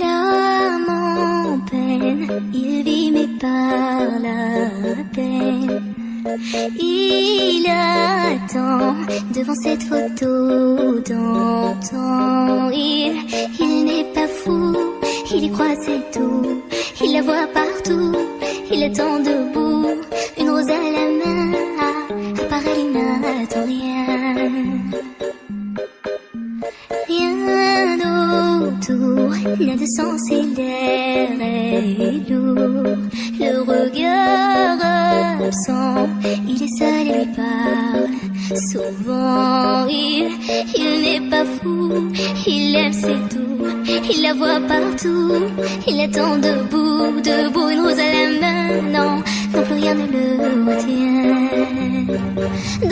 L'âme en peine, il vit mais par la peine. Il attend devant cette photo d'antan. Il n'est pas fou, il y croit c'est tout. Il la voit partout, il attend debout, une rose à la main. À part elle, il n'attend rien. Rien autour n'a de sens et l'air est lourd. Le regard absent, il est seul et lui parle souvent. Il n'est pas fou, il aime c'est tout. Il la voit partout, il attend debout, debout, une rose à la main. Non, non plus rien ne le retient.